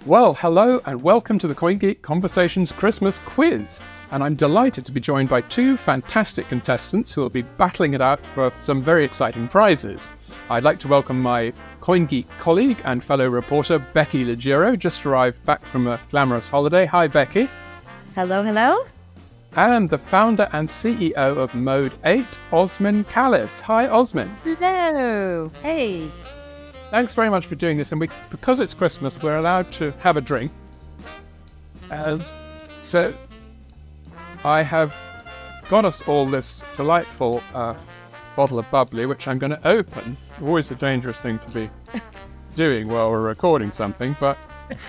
Well, hello and welcome to the CoinGeek Conversations Christmas quiz. And I'm delighted to be joined by two fantastic contestants who will be battling it out for some very exciting prizes. I'd like to welcome my CoinGeek colleague and fellow reporter, Becky Liggero, just arrived back from a glamorous holiday. Hi, Becky. Hello, hello. And the founder and CEO of Mode 8, Osmin Callis. Hi, Osmin. Hello. Hey. Thanks very much for doing this. And because it's Christmas, we're allowed to have a drink. And so I have got us all this delightful bottle of bubbly, which I'm going to open. Always a dangerous thing to be doing while we're recording something, but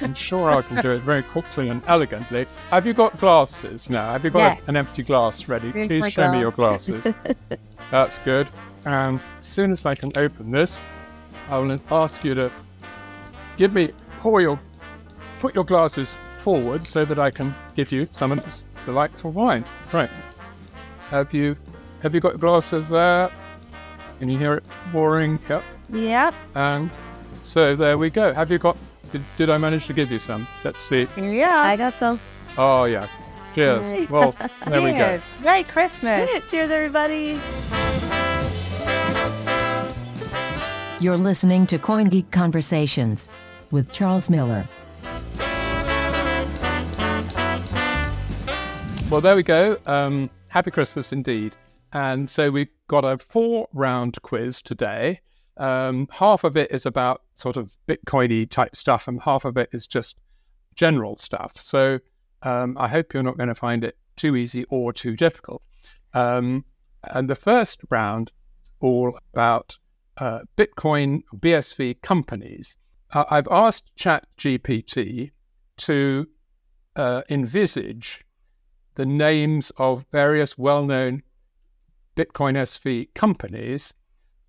I'm sure I can do it very quickly and elegantly. Have you got glasses now? Have you got an empty glass ready? Please show me your glasses. That's good. And as soon as I can open this, I will ask you to put your glasses forward so that I can give you some of this delightful wine. Right. Have you got glasses there? Can you hear it pouring? Yep. Yep. And so there we go. Have you got, did I manage to give you some? Let's see. Yeah. I got some. Oh yeah. Cheers. Yay. Well, there we go. Merry Christmas. Cheers, everybody. You're listening to CoinGeek Conversations with Charles Miller. Well, there we go. Happy Christmas indeed. And so we've got a 4-round quiz today. Half of it is about sort of Bitcoin-y type stuff and half of it is just general stuff. So I hope you're not going to find it too easy or too difficult. And the first round all about Bitcoin BSV companies. I've asked ChatGPT to envisage the names of various well-known Bitcoin SV companies,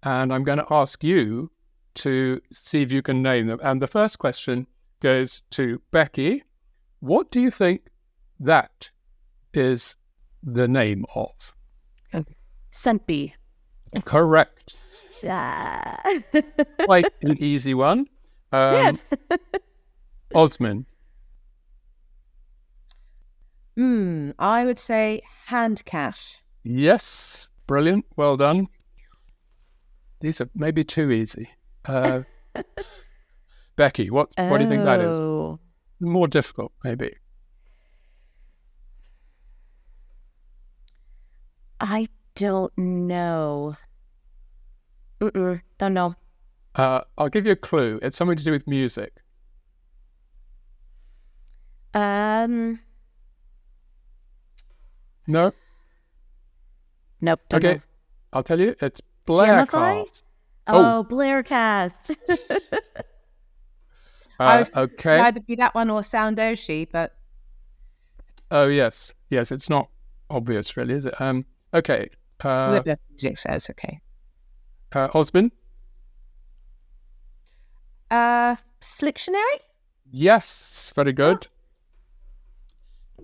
and I'm going to ask you to see if you can name them. And the first question goes to Becky. What do you think that is the name of? Sunpea. Correct. Yeah. Quite an easy one. Osmin. I would say hand cash. Yes. Brilliant. Well done. These are maybe too easy. Becky, what do you think that is? More difficult, maybe. I don't know. Don't know. I'll give you a clue. It's something to do with music. No. No? Nope. Don't Okay. know. I'll tell you. It's Blaircast. Blaircast. I was okay. either be that one or Soundoshi, but Oh, yes. Yes, it's not obvious, really, is it? Okay. the music says okay. Osmin? Slictionary? Yes. Very good.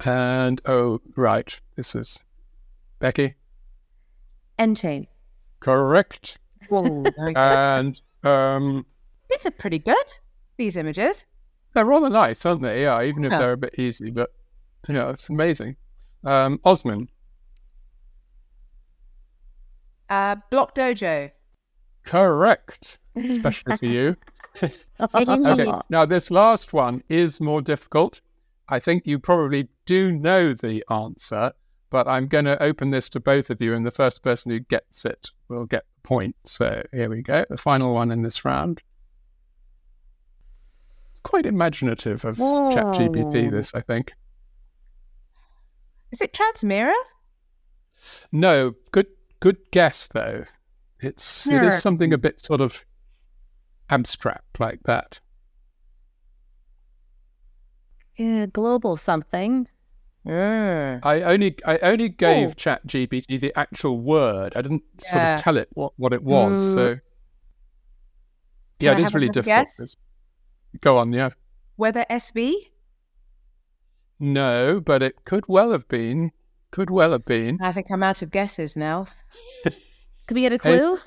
And, right. This is Becky. N-Chain. Correct. Whoa, very good. And These are pretty good, these images. they're rather nice, aren't they? Yeah, even if they're a bit easy, but, it's amazing. Osmin. Block Dojo. Correct. Especially for you. Okay, now this last one is more difficult. I think you probably do know the answer, but I'm going to open this to both of you, and the first person who gets it will get the point. So here we go, the final one in this round. It's quite imaginative of ChatGPT, this, I think. Is it Transmira? No, good guess, though. It is something a bit sort of abstract like that. Yeah, global something. I only gave ChatGPT the actual word. I didn't sort of tell it what it was. So Can I it is have really another difficult. guess? Go on, yeah. Weather SV? No, but it could well have been. Could well have been. I think I'm out of guesses now. Could we get a clue?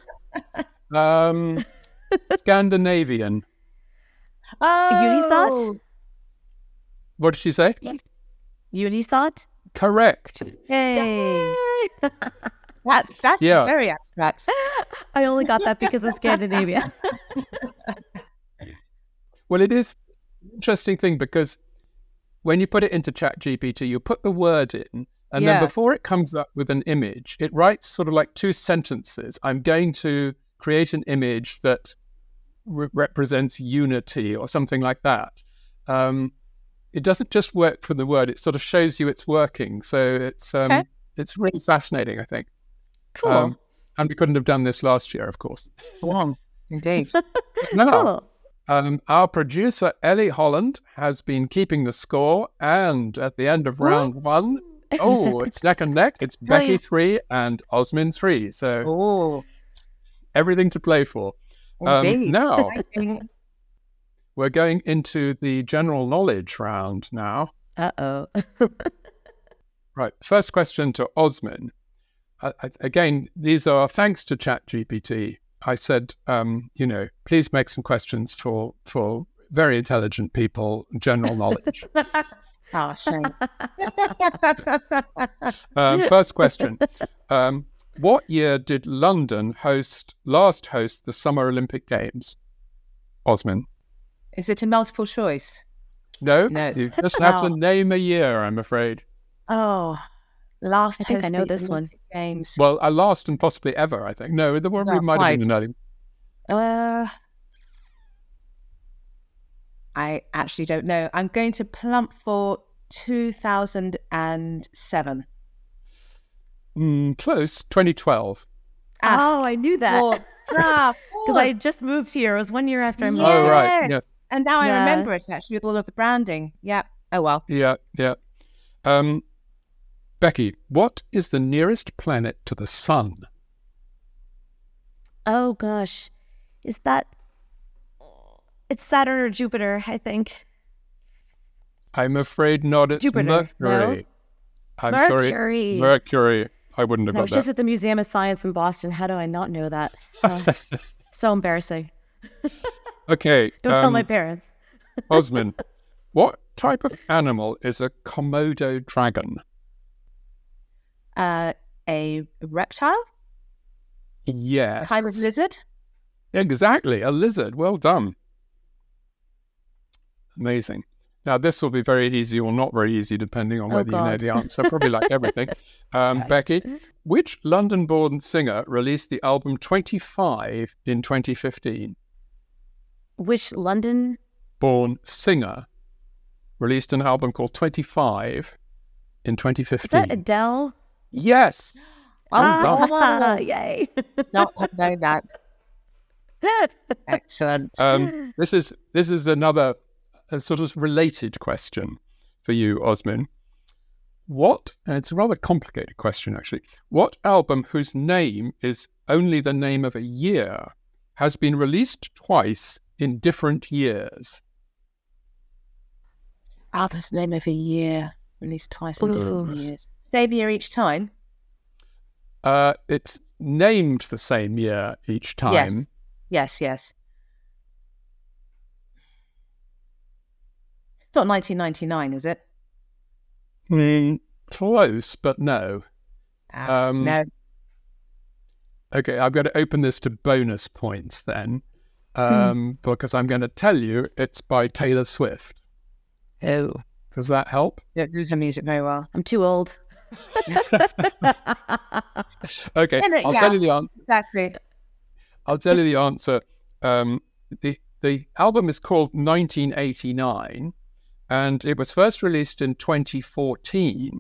Scandinavian. Oh, Unisat? What did you say? Unisot? Correct. Yay. That's Yeah. very abstract. I only got that because of Scandinavia. Well, it is an interesting thing because when you put it into ChatGPT, you put the word in, and then before it comes up with an image, it writes sort of like 2 sentences. I'm going to create an image that represents unity or something like that. It doesn't just work for the word; it sort of shows you it's working. So it's really fascinating, I think. Cool. And we couldn't have done this last year, of course. Wow. Indeed. Now, Cool. our producer, Ellie Holland, has been keeping the score. And at the end of round 1, it's neck and neck. It's Becky 3 and Osmin 3. So Oh, everything to play for. indeed. Now, Exciting. we're going into the general knowledge round now. Uh-oh. Right. First question to Osmin. Again, these are thanks to ChatGPT. I said, please make some questions for very intelligent people, general knowledge. Oh, shame. First question. What year did London last host the Summer Olympic Games? Osmin? Is it a multiple choice? No, No. you just have to name a year, I'm afraid. Oh, last I think I hosted know this one. Olympic Games. Well, last and possibly ever, I think. No, we might have been an early. I actually don't know. I'm going to plump for 2007. Close, 2012. Oh, I knew that. Because Because I just moved here. It was 1 year after I moved. Oh, right, yeah. And now I Yeah. remember it actually with all of the branding. Yeah. Oh, well. Yeah. Becky, what is the nearest planet to the sun? Oh, gosh. Is that... It's Saturn or Jupiter, I think. I'm afraid not. It's Jupiter, Mercury. no? I'm Mercury. sorry. Mercury. I wouldn't have I got was that. just at the Museum of Science in Boston. How do I not know that? So embarrassing. Okay. Don't tell my parents. Osmin, what type of animal is a Komodo dragon? A reptile? Yes. Kind of lizard? Exactly. A lizard. Well done. Amazing. Now, this will be very easy or not very easy, depending on whether you know God. the answer. Probably like everything. Becky, which London-born singer released the album 25 in 2015? Which London? Born singer released an album called 25 in 2015. Is that Adele? Yes. Well done. Yay. Not have known that. Excellent. This is another sort of related question for you, Osmin. And it's a rather complicated question, actually. What album whose name is only the name of a year has been released twice in different years? Album's name of a year, released twice in different years. Same year each time? It's named the same year each time. Yes. It's not 1999, is it? Close, but no. No. Okay, I'm going to open this to bonus points then, because I'm going to tell you it's by Taylor Swift. Oh. Does that help? Don't know her music very well. I'm too old. Okay, I'll tell you the answer. Exactly. I'll tell you the answer. The album is called 1989, and it was first released in 2014,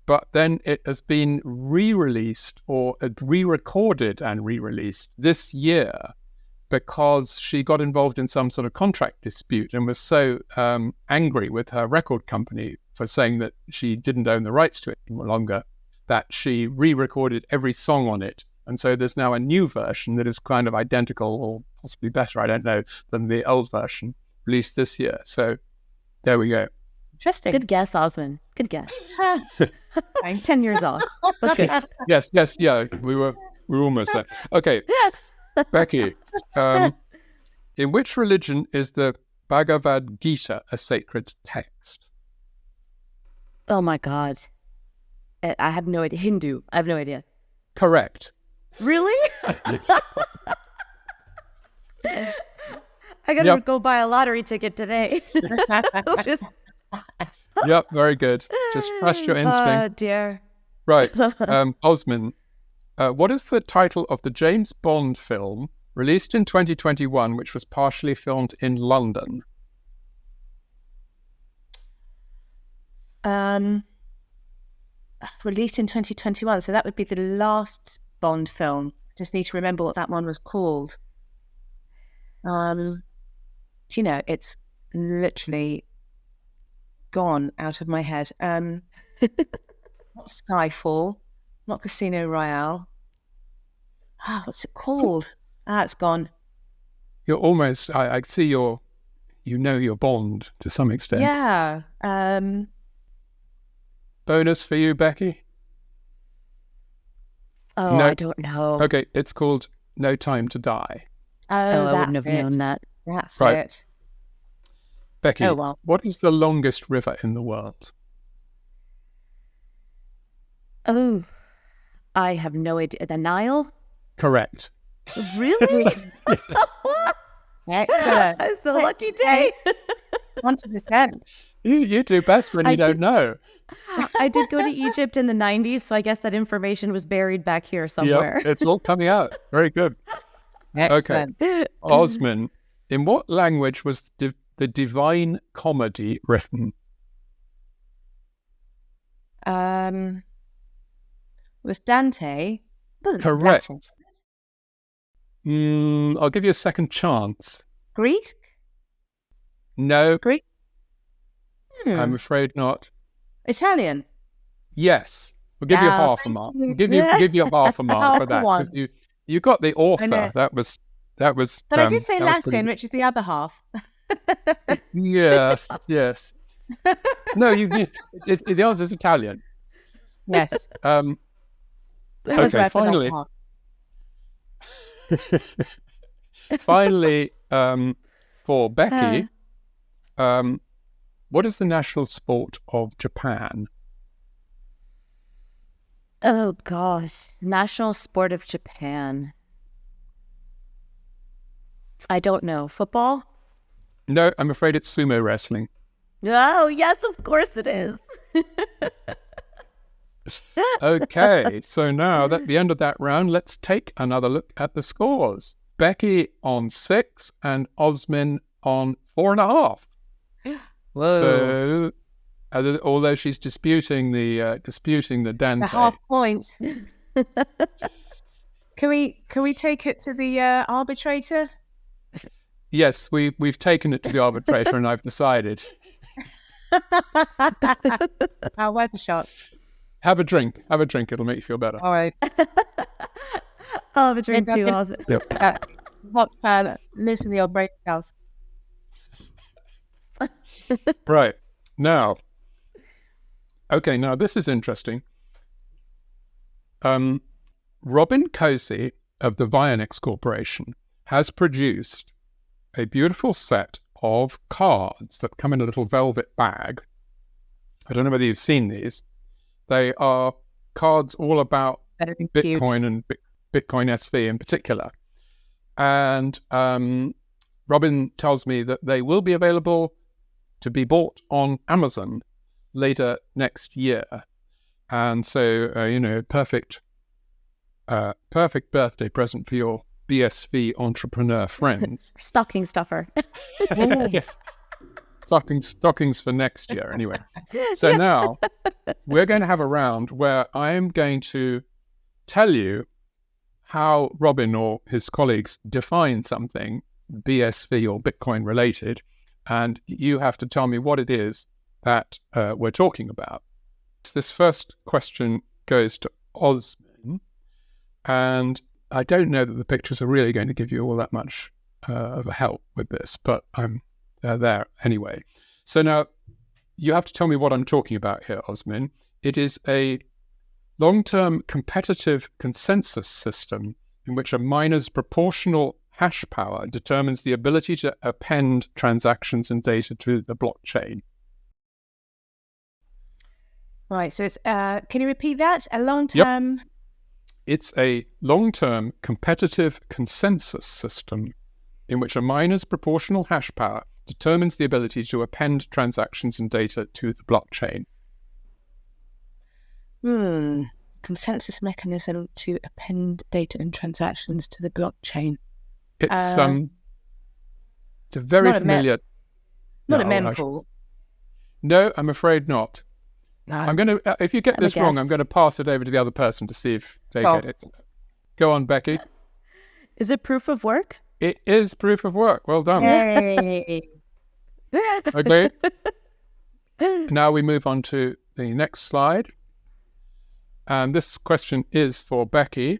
but then it has been re-released or re-recorded and re-released this year because she got involved in some sort of contract dispute and was so angry with her record company for saying that she didn't own the rights to it any longer that she re-recorded every song on it. And so there's now a new version that is kind of identical or possibly better, I don't know, than the old version released this year. So there we go. Interesting. Good guess, Osmin. Good guess. 10 years off. But good. Yes, yeah, we were almost there. Okay, Becky, in which religion is the Bhagavad Gita a sacred text? Oh my God. I have no idea. Hindu. I have no idea. Correct. Really? I gotta go buy a lottery ticket today. Yep, very good. Just trust your instinct. Oh dear. Right. Osmin, what is the title of the James Bond film released in 2021, which was partially filmed in London? Released in 2021, so that would be the last Bond film. Just need to remember what that one was called. You know, it's literally gone out of my head. Not Skyfall, not Casino Royale. What's it called? It's gone. You're almost, I see you know your Bond to some extent. Yeah. Bonus for you, Becky? Oh, No. I don't know. Okay, it's called No Time to Die. Oh, I wouldn't have known that. That's Right. it. Becky, Oh, well. what is the longest river in the world? Oh, I have no idea. The Nile? Correct. Really? Excellent. That's the lucky day. 100%. You do best when you don't know. I did go to Egypt in the 90s, so I guess that information was buried back here somewhere. Yep, it's all coming out. Very good. Excellent. Osmin, in what language was the Divine Comedy written? Was Dante? Wasn't Correct. Latin. I'll give you a second chance. Greek? No, Greek? I'm afraid not. Italian? Yes. We'll give you Ah, half a mark. We'll give you half a mark for that. come on. 'Cause you got the author. know. That was But I did say that was Latin, pretty- which is the other half. Yes, yes. No, the answer is Italian. Yes. Okay, finally. Finally, for Becky, what is the national sport of Japan? Oh, gosh. National sport of Japan. I don't know. Football? No, I'm afraid it's sumo wrestling. Oh, yes, of course it is. Okay, so now at the end of that round, let's take another look at the scores. Becky on 6 and Osmin on 4.5. Whoa. So, although she's disputing the Dante. The half point. Can we take it to the arbitrator? Yes, we've taken it to the arbitrator, and I've decided. I'll wear the shot. Have a drink. It'll make you feel better. All right. I'll have a drink Maybe too, I'll Osmin. Hot fan. Listen to your brain cells. Right. Now, this is interesting. Robin Cozy of the Vionix Corporation has produced a beautiful set of cards that come in a little velvet bag. I don't know whether you've seen these. They are cards all about Very Bitcoin cute. and Bitcoin SV in particular. And Robin tells me that they will be available to be bought on Amazon later next year. And so, perfect birthday present for your BSV entrepreneur friends. Stocking stuffer. Stockings for next year, anyway. So now we're going to have a round where I'm going to tell you how Robin or his colleagues define something BSV or Bitcoin related, and you have to tell me what it is that we're talking about. This first question goes to Osmin, and I don't know that the pictures are really going to give you all that much of a help with this, but I'm there anyway. So now you have to tell me what I'm talking about here, Osmin. It is a long-term competitive consensus system in which a miner's proportional hash power determines the ability to append transactions and data to the blockchain. Right. So it's, can you repeat that? A long-term... It's a long-term competitive consensus system in which a miner's proportional hash power determines the ability to append transactions and data to the blockchain. Consensus mechanism to append data and transactions to the blockchain. It's a very familiar... Not a mempool. No, I'm afraid not. No. I'm going to, if you get this wrong, I'm going to pass it over to the other person to see if they get it. Go on, Becky. Is it proof of work? It is proof of work. Well done. Yay. Okay. Now we move on to the next slide. And this question is for Becky.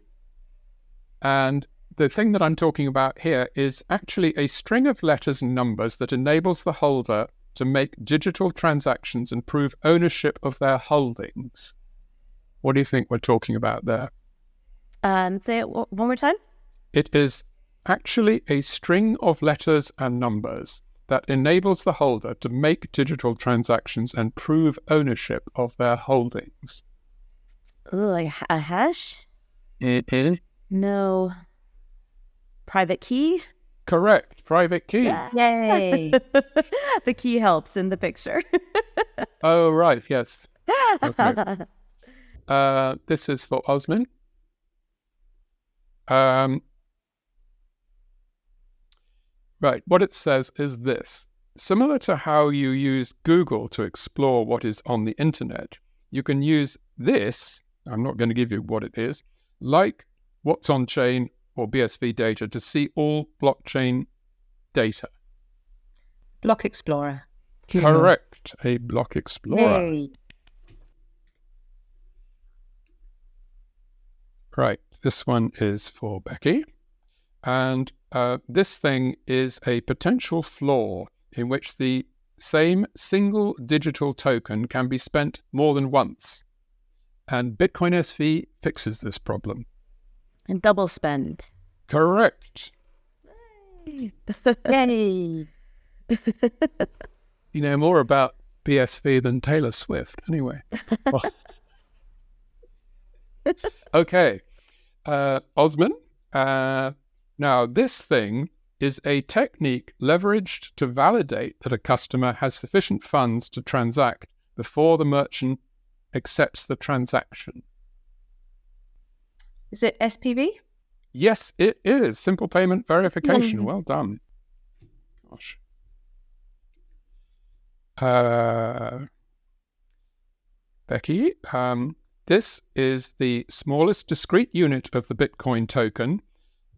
And the thing that I'm talking about here is actually a string of letters and numbers that enables the holder to make digital transactions and prove ownership of their holdings. What do you think we're talking about there? Say it one more time. It is actually a string of letters and numbers that enables the holder to make digital transactions and prove ownership of their holdings. Like a hash? Mm-hmm. No. Private key? Correct. Private key. Yeah. Yay. The key helps in the picture. Oh, right. Yes. Okay. This is for Osmin. Right. What it says is this. Similar to how you use Google to explore what is on the internet, you can use this, I'm not going to give you what it is, like what's on chain or BSV data to see all blockchain data. Block Explorer. Correct. A block explorer. Yay. Right. This one is for Becky. And this thing is a potential flaw in which the same single digital token can be spent more than once. And Bitcoin SV fixes this problem. And double spend. Correct. Yay. You know more about BSV than Taylor Swift, anyway. Okay. Osmin, now this thing is a technique leveraged to validate that a customer has sufficient funds to transact before the merchant accepts the transaction. Is it SPV? Yes, it is. Simple payment verification. Well done. Gosh. Becky, this is the smallest discrete unit of the Bitcoin token.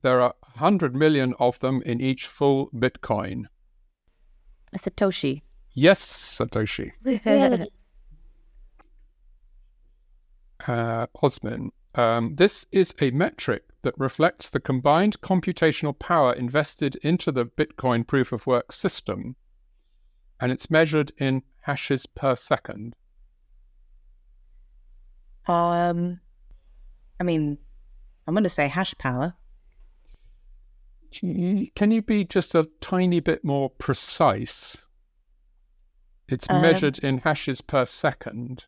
There are 100 million of them in each full Bitcoin. A Satoshi. Yes, Satoshi. Osmin, this is a metric that reflects the combined computational power invested into the Bitcoin proof-of-work system, and it's measured in hashes per second. I mean, I'm going to say hash power. Can you be just a tiny bit more precise? It's measured in hashes per second.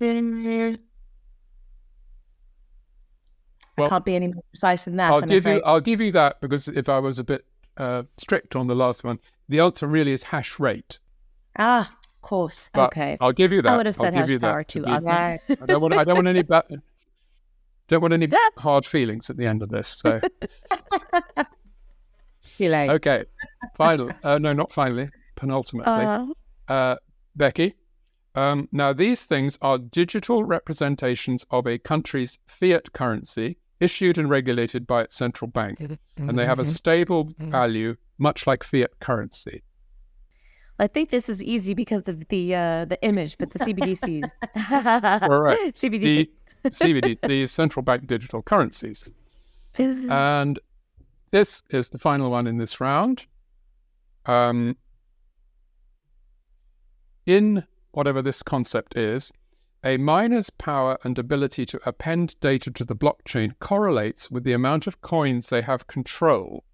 I Well, can't be any more precise than that. I'll give you that, because if I was a bit strict on the last one, the answer really is hash rate. Ah, of course. But Okay. I'll give you that. I would have said I'll give hash you that power to too, be- Osmin. I don't want any don't want any hard feelings at the end of this. So Too late. okay, final. No, not finally. Penultimately, Becky. Now these things are digital representations of a country's fiat currency issued and regulated by its central bank, and they have a stable value, much like fiat currency. I think this is easy because of the image, but the CBDCs. Correct. CBDC. The CBD, the central bank digital currencies. And this is the final one in this round. In whatever this concept is, a miner's power and ability to append data to the blockchain correlates with the amount of coins they have control,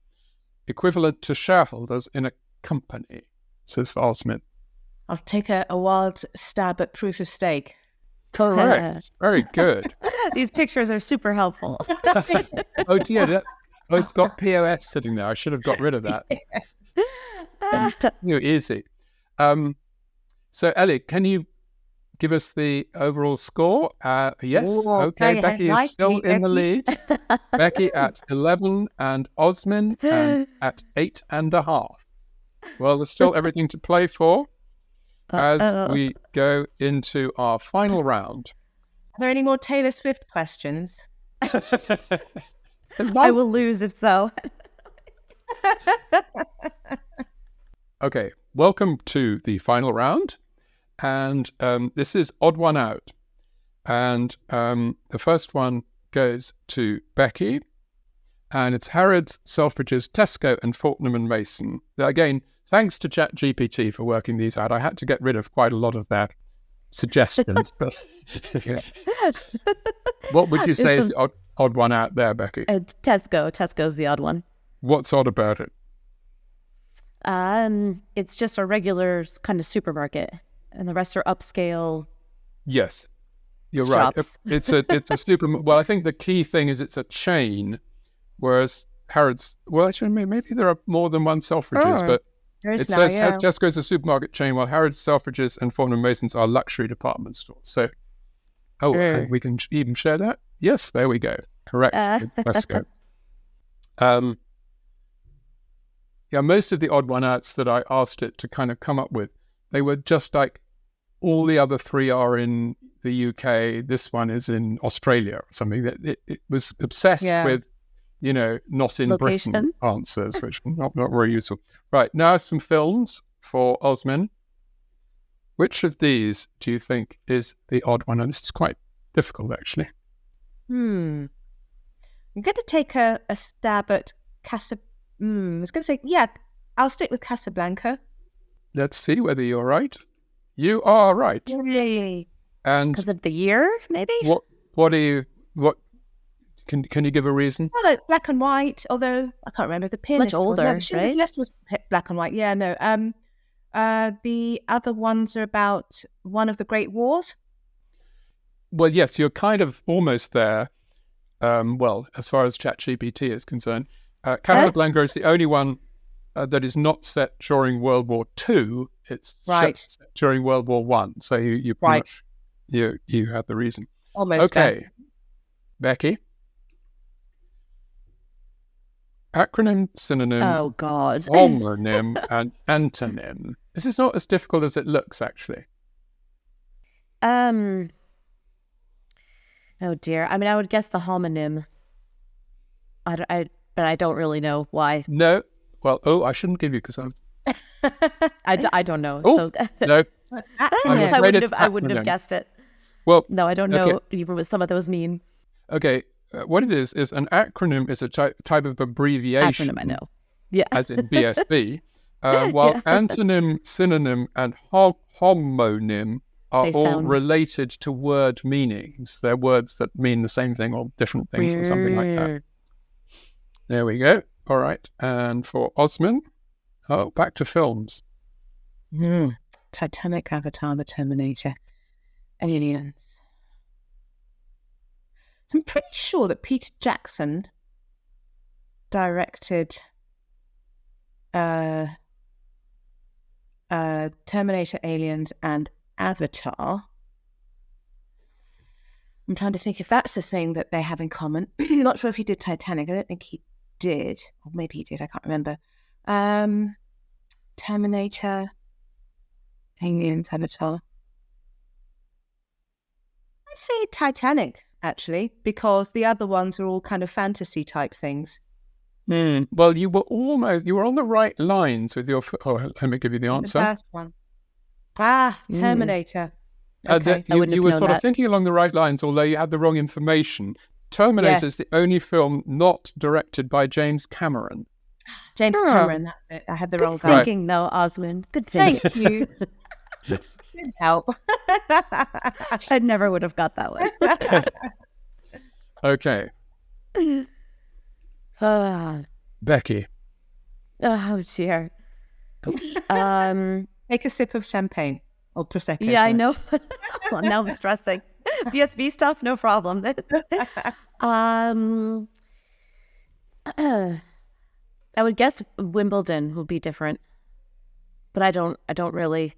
equivalent to shareholders in a company. says Osmin. I'll take a wild stab at proof of stake. Correct. Very good. These pictures are super helpful. Oh dear, it's got POS sitting there. I should have got rid of that. Easy. So Ellie, can you give us the overall score? Yes. Ooh, okay. Becky is still in the lead. Becky at 11 and Osmin at 8.5. Well, there's still everything to play for as we go into our final round. Are there any more Taylor Swift questions? I will lose if so. Okay, welcome to the final round. And this is odd one out. And the first one goes to Becky. And it's Harrods, Selfridges, Tesco, and Fortnum and Mason. Again, thanks to ChatGPT for working these out. I had to get rid of quite a lot of their suggestions. But what would you say is the odd one out there, Becky? Tesco. Tesco's the odd one. What's odd about it? It's just a regular kind of supermarket, and the rest are upscale. Yes, you're shops. right. It's a supermarket. Well, I think the key thing is it's a chain, whereas Harrods. Well, actually, maybe there are more than one Selfridges, but it says Tesco's a supermarket chain, while Harrods, Selfridges, and Fortnum & Masons are luxury department stores. So, and we can even share that. Yes, there we go. Correct. It's Tesco. Yeah, most of the odd one outs that I asked it to kind of come up with, they were just like all the other three are in the UK. This one is in Australia or something. That it was obsessed with, not in location. Britain answers, which not very useful. Right, now some films for Osmin. Which of these do you think is the odd one? And this is quite difficult, actually. I'm going to take a stab at Casablanca. I was going to say, I'll stick with Casablanca. Let's see whether you're right. You are right. Yay. And because of the year, maybe? What can you give a reason? Well, it's black and white, although I can't remember the pianist. Much older, the Schindler's List was black and white. Yeah, no. The other ones are about one of the Great Wars. Well, yes, you're kind of almost there. Well, as far as ChatGPT is concerned. Casablanca is the only one that is not set during World War II. It's set during World War I. So you had the reason. Almost. Okay, there. Becky. Acronym, synonym, homonym, and antonym. This is not as difficult as it looks, actually. Oh dear. I mean, I would guess the homonym. But I don't really know why. No. Well, I shouldn't give you because I'm... I don't know. Oh, so. No. I wouldn't have guessed it. Well, no, I don't know even what some of those mean. Okay. What it is an acronym is a type of abbreviation. Acronym, I know. Yeah. As in BSB. While antonym, synonym, and homonym are all related to word meanings. They're words that mean the same thing or different things or something like that. There we go. All right. And for Osmin, back to films. Titanic, Avatar, The Terminator, Aliens. So I'm pretty sure that Peter Jackson directed Terminator, Aliens, and Avatar. I'm trying to think if that's the thing that they have in common. Not sure if he did Titanic. I don't think he did. Or maybe he did. I can't remember. Terminator, Aliens, Avatar. I'd say Titanic, actually, because the other ones are all kind of fantasy type things. Well, you were on the right lines with your... let me give you the answer. The first one. Terminator. Okay. You were sort of thinking along the right lines, although you had the wrong information. Terminator is the only film not directed by James Cameron. James Cameron, that's it. I had the wrong guy. Good thinking, though, Osmin. Good thinking. Thank you. Good help. I never would have got that one. Okay. Becky. Oh, dear. Take a sip of champagne or Prosecco. Yeah, I sorry. know. Well, now I'm stressing. BSB stuff, no problem. I would guess Wimbledon would be different, but I don't really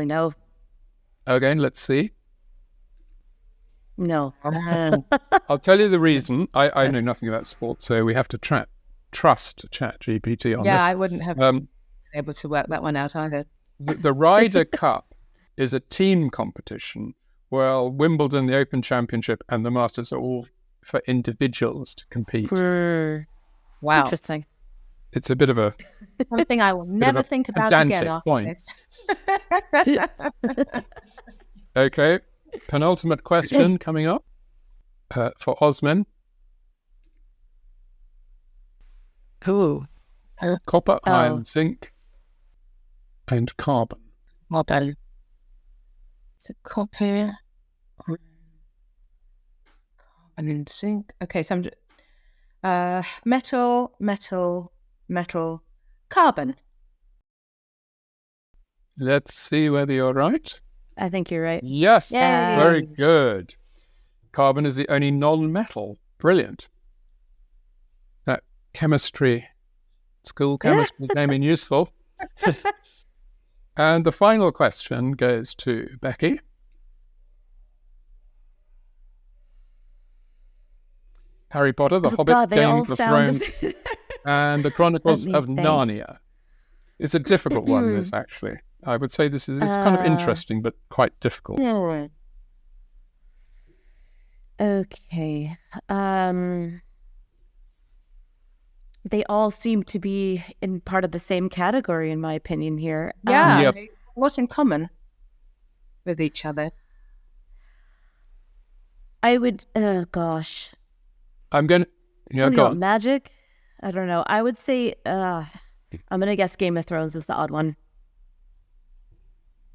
know. Okay, let's see. No. I'll tell you the reason. I know nothing about sports, so we have to trust ChatGPT on this. Yeah, I wouldn't have been able to work that one out either. The Ryder Cup is a team competition, while Wimbledon, the Open Championship, and the Masters are all for individuals to compete. Wow. Interesting. It's a bit of a Something I will never think about again pedantic after point. this. Okay, penultimate question coming up for Osmin. Cool. Copper, iron, zinc, and carbon. Carbon. So copper, carbon and zinc. Okay, so I'm metal, carbon. Let's see whether you're right. I think you're right. Yes, Yay. very good. Carbon is the only non-metal. Brilliant. That chemistry, school chemistry came in useful. And the final question goes to Becky. Harry Potter, The Hobbit, God, they Game all of sound Thrones, and The Chronicles Let me of think. Narnia. It's a difficult one, this actually. I would say this is kind of interesting, but quite difficult. Okay. They all seem to be in part of the same category, in my opinion. Here. Yeah. Yep. What's in common with each other? I would. Oh gosh. I'm going to... Yeah, Something go about on. magic. I don't know. I would say. I'm gonna guess Game of Thrones is the odd one.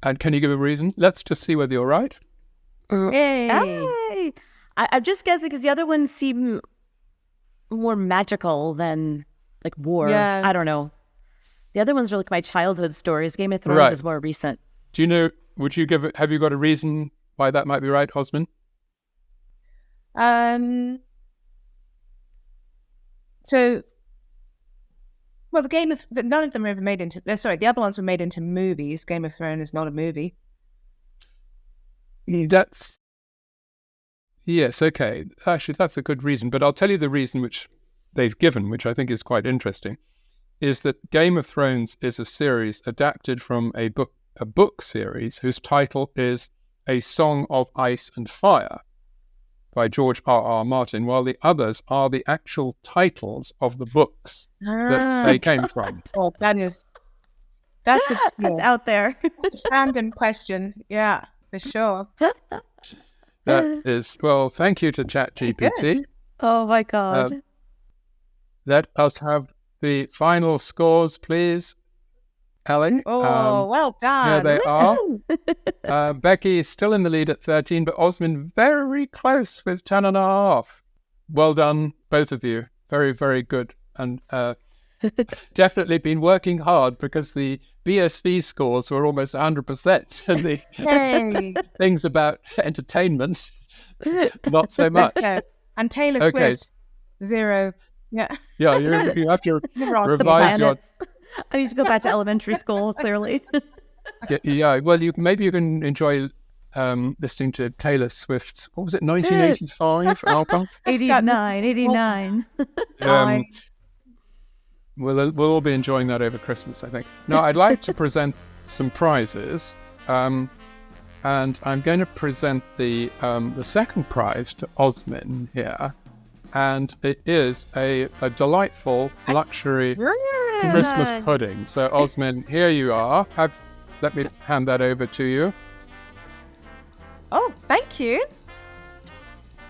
And can you give a reason? Let's just see whether you're right. Yay. Hey! I'm just guessing because the other ones seem more magical than like war. Yeah. I don't know. The other ones are like my childhood stories. Game of Thrones Right. is more recent. Do you know, have you got a reason why that might be right, Osmin? So, well, none of them were ever made into. Sorry, the other ones were made into movies. Game of Thrones is not a movie. Yes, okay. Actually, that's a good reason. But I'll tell you the reason which they've given, which I think is quite interesting, is that Game of Thrones is a series adapted from a book series whose title is A Song of Ice and Fire by George R.R. Martin, while the others are the actual titles of the books that they came from. Oh, that's That's obscure. out there. It's a random question. Yeah, for sure. That is, well, thank you to ChatGPT. Oh my God. Let us have the final scores, please, Ellie. Oh, well done. Here they are. Becky is still in the lead at 13, but Osmin very close with 10.5. Well done, both of you. Very, very good. And definitely been working hard because the BSV scores were almost 100%. And the Hey. things about entertainment, not so much. Let's go. And Taylor Okay. Swift, 0. Yeah. Yeah, you have to Never asked revise your... Planets. I need to go back to elementary school, clearly. Yeah, well, maybe you can enjoy listening to Taylor Swift. What was it, 1985 album? 89. We'll all be enjoying that over Christmas, I think. Now, I'd like to present some prizes, and I'm going to present the second prize to Osmin here, and it is a delightful luxury Christmas pudding. So, Osmin, here you are. Let me hand that over to you. Oh, thank you.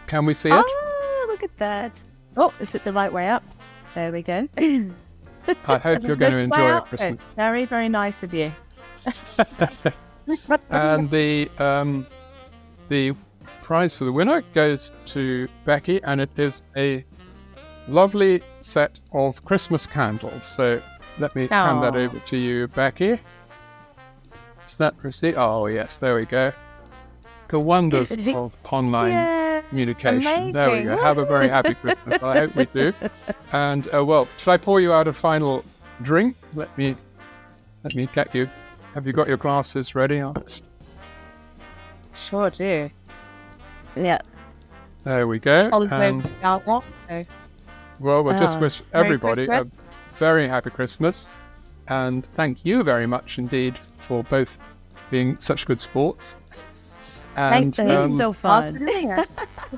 Can we see it? Oh, look at that. Oh, is it the right way up? There we go. I hope you're going to This way enjoy it up. Christmas. Oh, very, very nice of you. And the prize for the winner goes to Becky, and it is a lovely set of Christmas candles. So Let me hand that over to you, Becky. Is that receipt? Oh, yes, there we go. The wonders of online communication. Amazing. There we go. Have a very happy Christmas. I hope we do. And, should I pour you out a final drink? Let me get you. Have you got your glasses ready, Alex? Sure do. Yeah. There we go. Also, Well, we'll just wish everybody a Christmas. very happy Christmas. And thank you very much indeed for both being such good sports. And Thank you. So fun.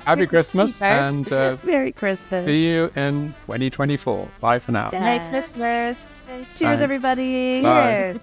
happy Christmas and Merry Christmas. see you in 2024. Bye for now. Yeah. Merry Christmas. Cheers, Bye. everybody. Bye. Cheers.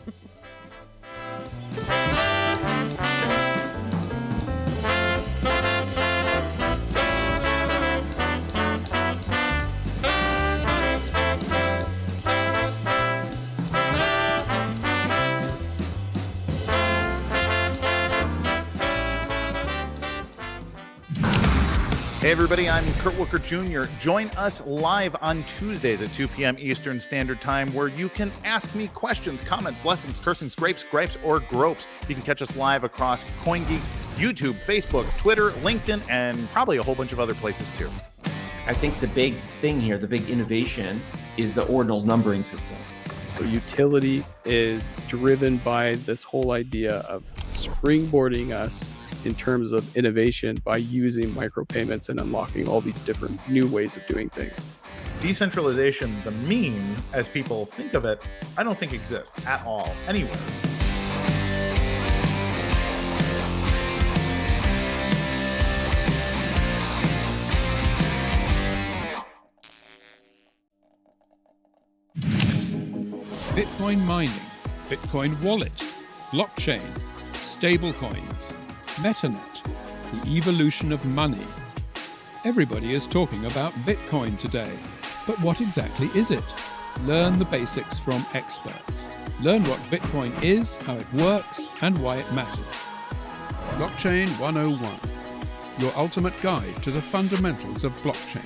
Hey everybody, I'm Kurt Wooker Jr. Join us live on Tuesdays at 2 p.m. Eastern Standard Time, where you can ask me questions, comments, blessings, cursings, grapes, or gropes. You can catch us live across CoinGeek's YouTube, Facebook, Twitter, LinkedIn, and probably a whole bunch of other places too. I think the big thing here, the big innovation, is the ordinals numbering system. So utility is driven by this whole idea of springboarding us in terms of innovation by using micropayments and unlocking all these different new ways of doing things. Decentralization, the meme, as people think of it, I don't think exists at all, anywhere. Bitcoin mining, Bitcoin wallet, blockchain, stablecoins, MetaNet, the evolution of money. Everybody is talking about Bitcoin today, but what exactly is it? Learn the basics from experts. Learn what Bitcoin is, how it works, and why it matters. Blockchain 101, your ultimate guide to the fundamentals of blockchain.